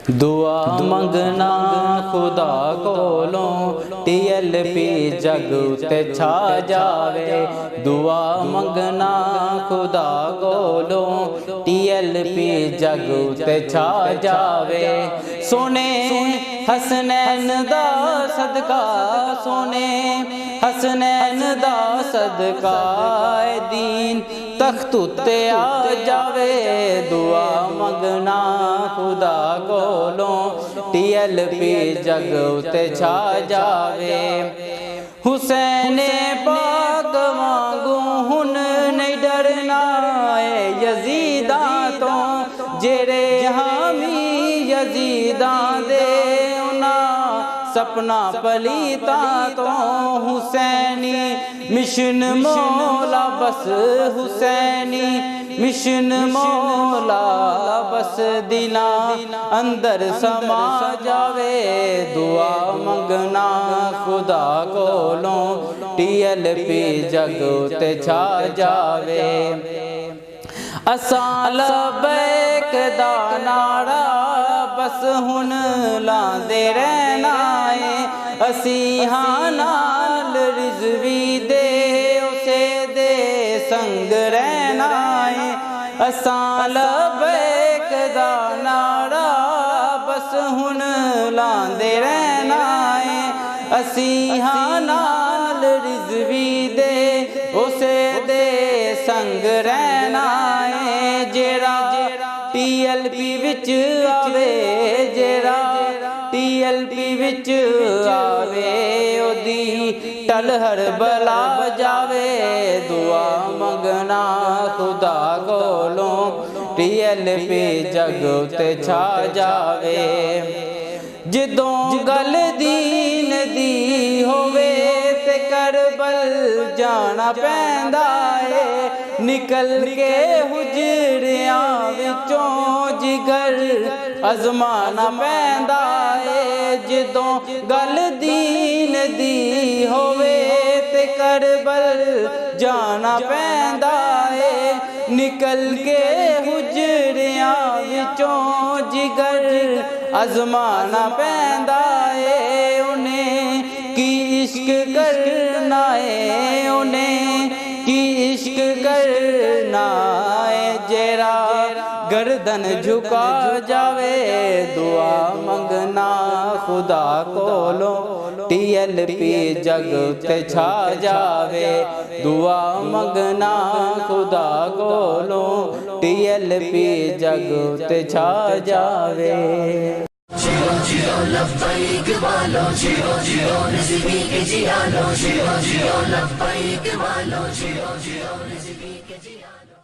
दुआ मंगना खुदा कोलों TLP जग ते छा जावे। दुआ मंगना खुदा कोलों TLP जग ते छा जावे। सोने हसनैन दा सदका, सोने हसनैन दा सदका दीन तख्त उत्ते आ जावे। दुआ मंगना खुदा कोलों TLP जग उत्ते छा जावे। हुसैन पाक वांगू हुन नहीं डरना है यजीदा तो, जेरे हामी यजीदा दे सपना पलीता तो। हुसैनी मिशन मौला बस, हुसैनी मिशन मौला बस दिला अंदर समा जावे। दुआ मंगना खुदा कोलों TLP जग ते छा जावे। असां लबैक दा नारा बस हुन लांदे रहना है। असी हाँ नाल रिज़वी दे उसे दे संग रहना है। असां लबैक दा नारा बस हुन लांदे रहना है। असी हाँ नाल रिज़वी दे उसे दे संग रहना है। जेरा TLP विच आवे, जेरा TLP विच आवे ओदी टल हर बला जावे। दुआ मंगना खुदा कोलों TLP जग ते छा जावे। जिदों गल दीन दी होवे ते करबल जाना पैंदा है। निकल के हुजरियां विचों जिगर अजमाना पैंदा है। जिदों गल दीन दी होवे ते करबल जाना पैंदा है। निकल के हुजरियां विचों जिगर अजमाना पैंदा है। उन्हें की इश्क करना है, उन्हें की इश्क करना है। जेरा गर्दन झुका जावे। दुआ मंगना खुदा कोलों TLP जग ते छा जावे। दुआ मंगना खुदा कोलों TLP जग ते छा जावे। जियो जियो लब्बैक वालो, जियो जियो रिज़वी के जियालो, जियो जियो लब्बैक वालो, जियो जियो रिज़वी के जियालो।